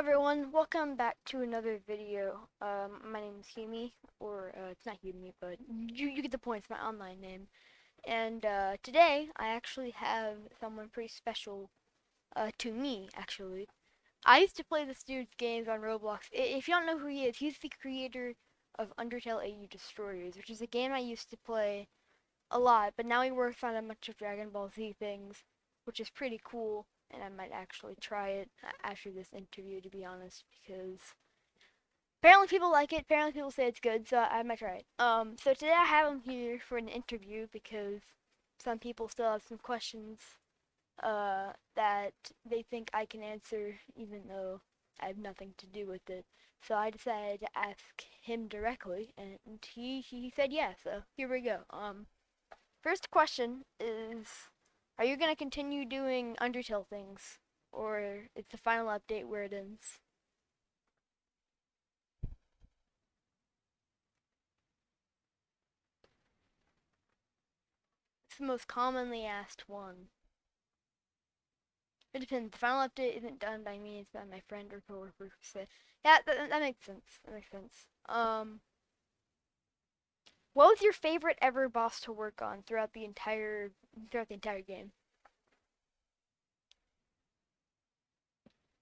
everyone, welcome back to another video. My name is Humi, or it's not Humi, but you get the point. It's my online name. And today I actually have someone pretty special to me. Actually, I used to play this dude's games on Roblox. If you don't know who he is, he's the creator of Undertale AU Destroyers, which is a game I used to play a lot. But now he works on a bunch of Dragon Ball Z things, which is pretty cool, and I might actually try it after this interview, to be honest, because apparently people like it. Apparently people say it's good, so I might try it. So today I have him here for an interview because some people still have some questions that they think I can answer, even though I have nothing to do with it. So I decided to ask him directly, and he said yes. So here we go. First question is, are you gonna continue doing Undertale things, or is the final update where it ends? It's the most commonly asked one. It depends. The final update isn't done by me; it's by my friend or coworker. So, yeah, that makes sense. That makes sense. What was your favorite ever boss to work on throughout the entire game?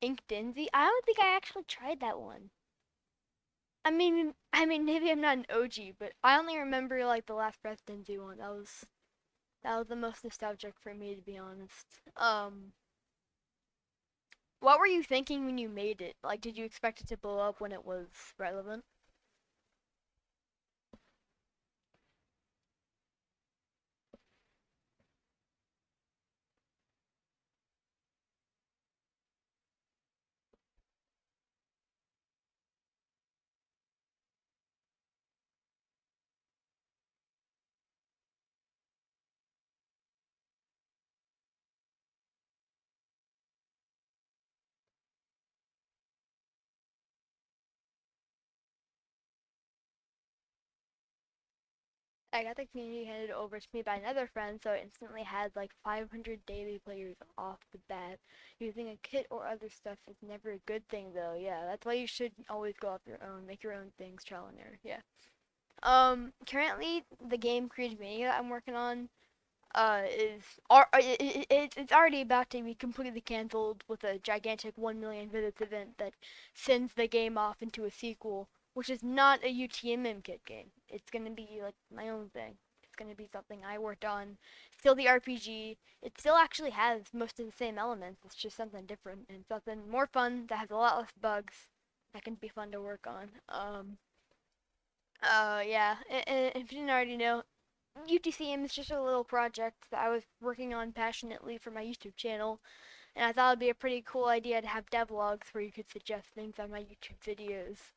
Ink Denzee? I don't think I actually tried that one. I mean, maybe I'm not an OG, but I only remember like the last Breath Denzee one. That was the most nostalgic for me, to be honest. What were you thinking when you made it? Like, did you expect it to blow up when it was relevant? I got the community handed over to me by another friend, so I instantly had like 500 daily players off the bat. Using a kit or other stuff is never a good thing, though. Yeah, that's why you should always go off your own, make your own things, trial and error. Yeah. Currently the game Creative Mania I'm working on is it's already about to be completely canceled with a gigantic 1 million visits event that sends the game off into a sequel, which is not a UTMM kit game. It's gonna be like my own thing. It's gonna be something I worked on. Still the RPG. It still actually has most of the same elements. It's just something different and something more fun that has a lot less bugs. That can be fun to work on. Yeah. If you didn't already know, UTCM is just a little project that I was working on passionately for my YouTube channel, and I thought it'd be a pretty cool idea to have devlogs where you could suggest things on my YouTube videos.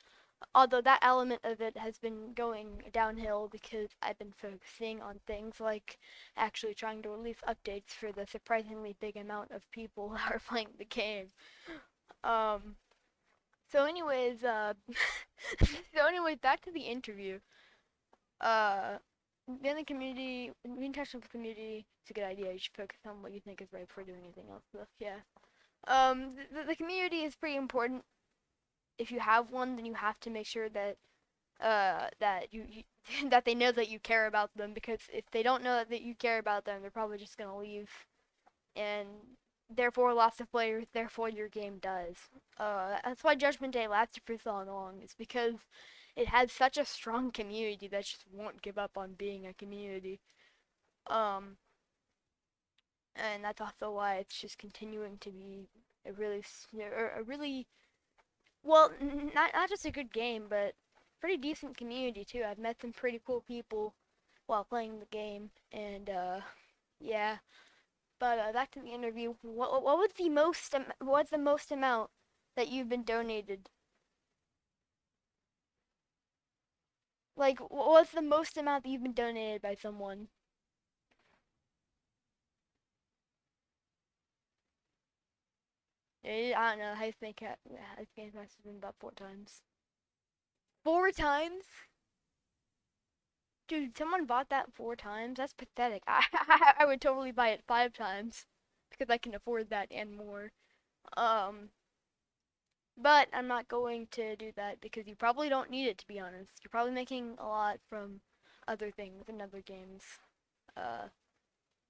Although that element of it has been going downhill because I've been focusing on things like actually trying to release updates for the surprisingly big amount of people who are playing the game. Um, so anyways, back to the interview. Uh, in the community, being in touch with the community, it's a good idea. You should focus on what you think is right before doing anything else. So, yeah. The community is pretty important. If you have one, then you have to make sure that you that they know that you care about them, because if they don't know that you care about them, they're probably just gonna leave, and therefore lots of players, therefore your game does. That's why Judgment Day lasted for so long. It's because it had such a strong community that just won't give up on being a community. Um, and that's also why it's just continuing to be a really well, not just a good game, but pretty decent community too. I've met some pretty cool people while playing the game, and yeah. But back to the interview. What was the most amount that you've been donated? Like, what was the most amount that you've been donated by someone? I don't know. Highest game has been about 4 times. 4 times? Dude, someone bought that 4 times? That's pathetic. I would totally buy it 5 times because I can afford that and more. Um, But I'm not going to do that because you probably don't need it, to be honest. You're probably making a lot from other things and other games. Uh,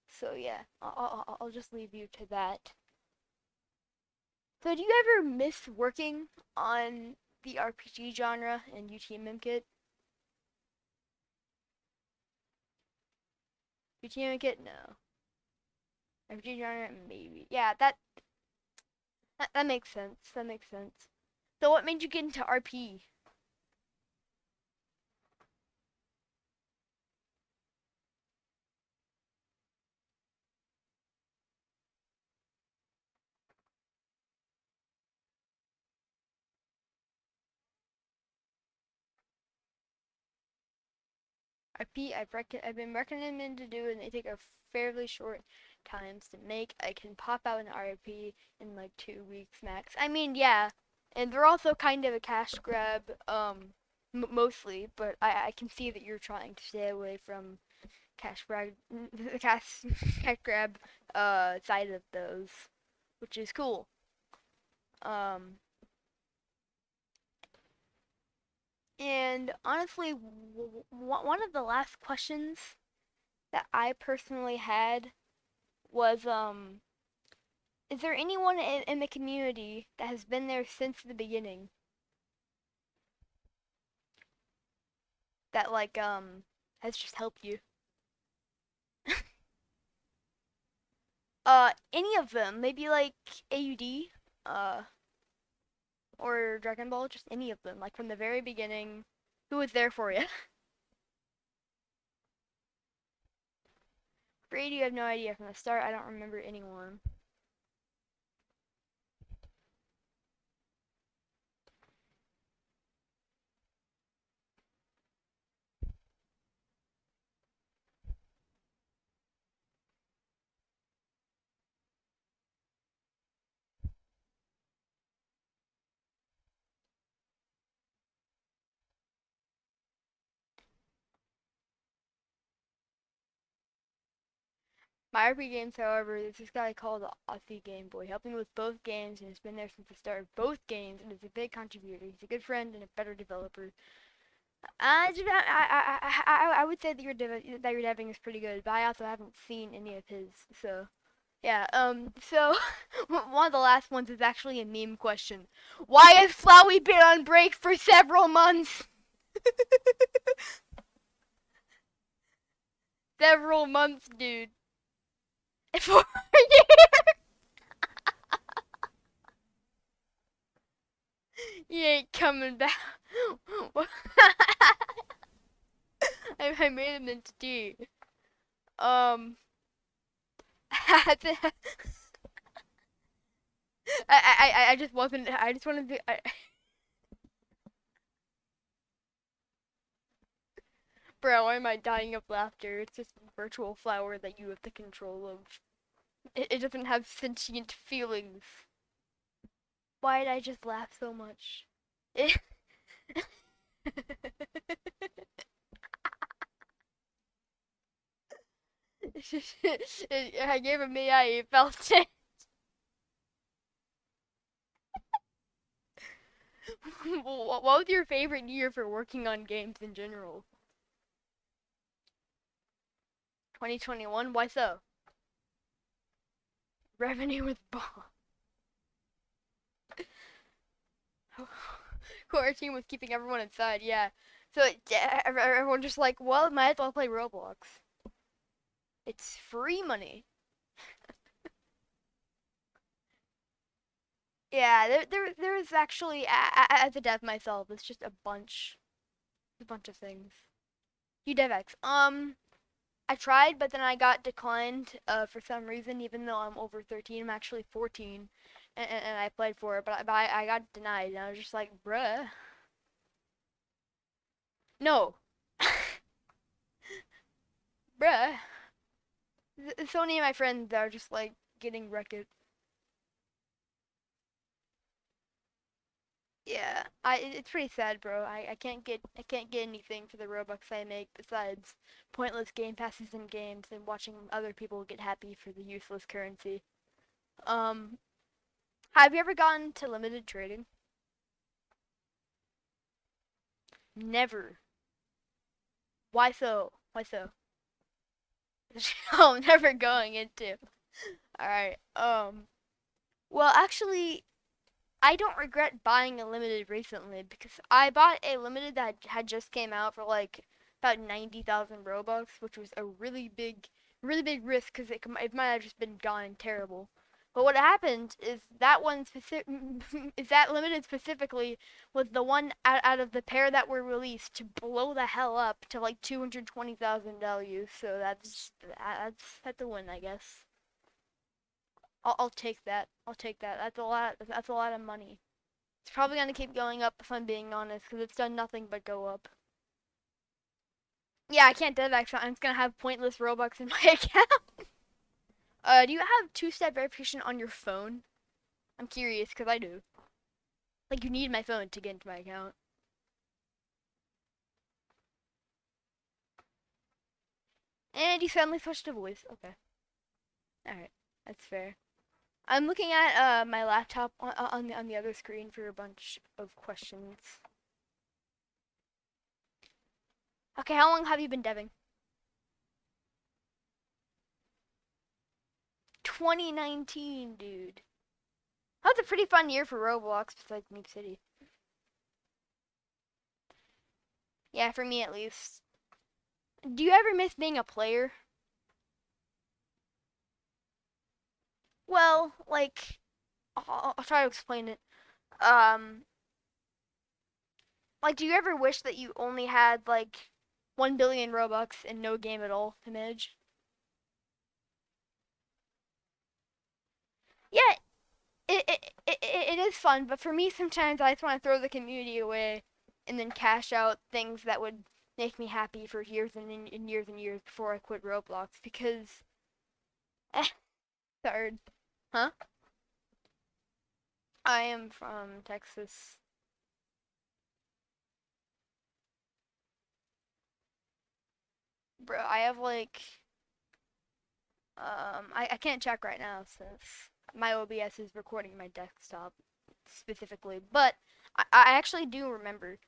so yeah, I'll just leave you to that. So do you ever miss working on the RPG genre and UTMM kit? UTMM kit? No. RPG genre? Maybe. Yeah, that makes sense. That makes sense. So what made you get into RP? I've been recommended to do, and they take a fairly short times to make. I can pop out an RP in like 2 weeks max. I mean, yeah, and they're also kind of a cash grab, mostly. But I can see that you're trying to stay away from cash grab, the cash grab, side of those, which is cool. Um, and honestly, one of the last questions that I personally had was is there anyone in the community that has been there since the beginning that like has just helped you? Any of them, maybe like AUD, uh, or Dragon Ball, just any of them, like from the very beginning, who was there for you? Brady, you have no idea from the start. I don't remember anyone. My RP games, however, there's this guy called Aussie Game Boy, helping with both games, and has been there since the start of both games, and is a big contributor. He's a good friend and a better developer. I would say that your deving is pretty good, but I also haven't seen any of his. So yeah. So one of the last ones is actually a meme question. Why has Flowey been on break for several months? Several months, dude. For he ain't coming back. I made him into tea. Um, I I just wasn't. I just wanted to. Bro, why am I dying of laughter? It's just a virtual flower that you have the control of. It doesn't have sentient feelings. Why did I just laugh so much? It I gave him AI, he felt it. What was your favorite year for working on games in general? 2021? Why so? Revenue with bomb. Quarantine was keeping everyone inside, yeah. So everyone just like, well, might as well play Roblox. It's free money. Yeah, there was actually as a dev myself, it's just a bunch of things. You DevX. I tried, but then I got declined for some reason, even though I'm over 13. I'm actually 14, and I played for it, but I got denied, and I was just like, bruh, no, bruh. So many of my friends are just like getting wrecked. Yeah, it's pretty sad, bro. I can't get anything for the Robux I make besides pointless game passes and games and watching other people get happy for the useless currency. Um, have you ever gotten to limited trading? Never. Why so? Why so? I'm never going into. Alright. Well, actually, I don't regret buying a limited recently because I bought a limited that had just came out for like about 90,000 Robux, which was a really big risk because it might have just been gone and terrible. But what happened is that one specific is that limited specifically was the one out of the pair that were released to blow the hell up to like 220,000 value. So that's a win, I guess. I'll take that. I'll take that. That's a lot. That's a lot of money. It's probably gonna keep going up if I'm being honest, because it's done nothing but go up. Yeah, I can't dev X. I'm just gonna have pointless Robux in my account. Do you have two-step verification on your phone? I'm curious, because I do. Like, you need my phone to get into my account. And you suddenly switched to voice. Okay. Alright. That's fair. I'm looking at my laptop on the other screen for a bunch of questions. Okay, how long have you been deving? 2019, dude. That's a pretty fun year for Roblox besides Nuke City. Yeah, for me at least. Do you ever miss being a player? Well, like, I'll try to explain it. Um, like, do you ever wish that you only had, like, 1 billion Robux and no game at all to manage? Yeah, it is fun, but for me, sometimes I just want to throw the community away and then cash out things that would make me happy for years and years and years before I quit Roblox because, eh, third. Huh? I am from Texas. Bro, I have like I can't check right now since my OBS is recording my desktop specifically, but I actually do remember.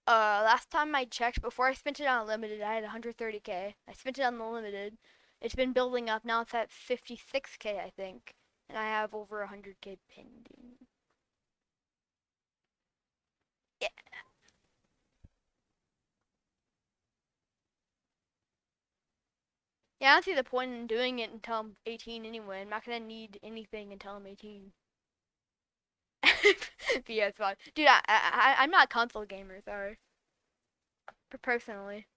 Last time I checked, before I spent it on unlimited, I had 130k. I spent it on the limited. It's been building up. Now it's at 56k, I think, and I have over 100k pending. Yeah, yeah. I don't see the point in doing it until I'm 18 anyway. I'm not gonna need anything until I'm 18. PS5. Dude, I'm not a console gamer, sorry. Personally.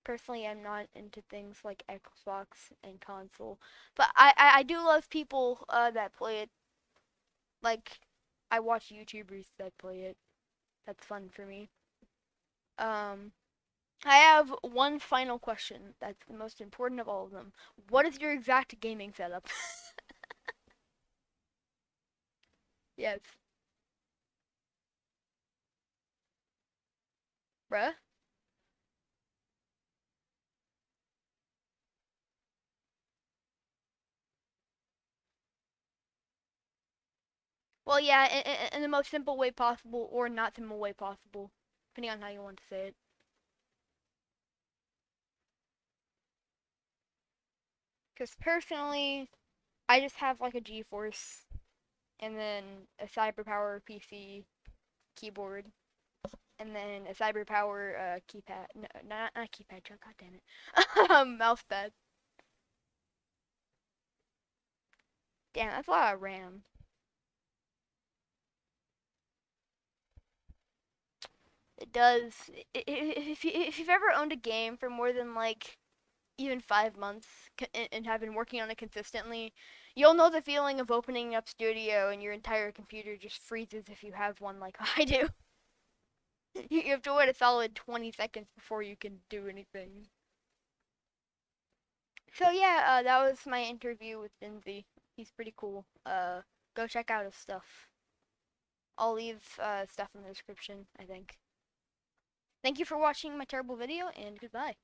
Personally, I'm not into things like Xbox and console. But I do love people that play it. Like, I watch YouTubers that play it. That's fun for me. Um, I have one final question that's the most important of all of them. What is your exact gaming setup? Yes. Bruh? Well, yeah, in the most simple way possible or not simple way possible, depending on how you want to say it. Because personally, I just have like a GeForce and then a CyberPower PC keyboard and then a CyberPower keypad. No, not keypad. God damn it. Mousepad. Damn, that's a lot of RAM. It does. If you've ever owned a game for more than like even 5 months and have been working on it consistently, you'll know the feeling of opening up Studio and your entire computer just freezes if you have one like I do. You have to wait a solid 20 seconds before you can do anything. So yeah, that was my interview with denzee. He's pretty cool. Go check out his stuff. I'll leave stuff in the description, I think. Thank you for watching my terrible video, and goodbye.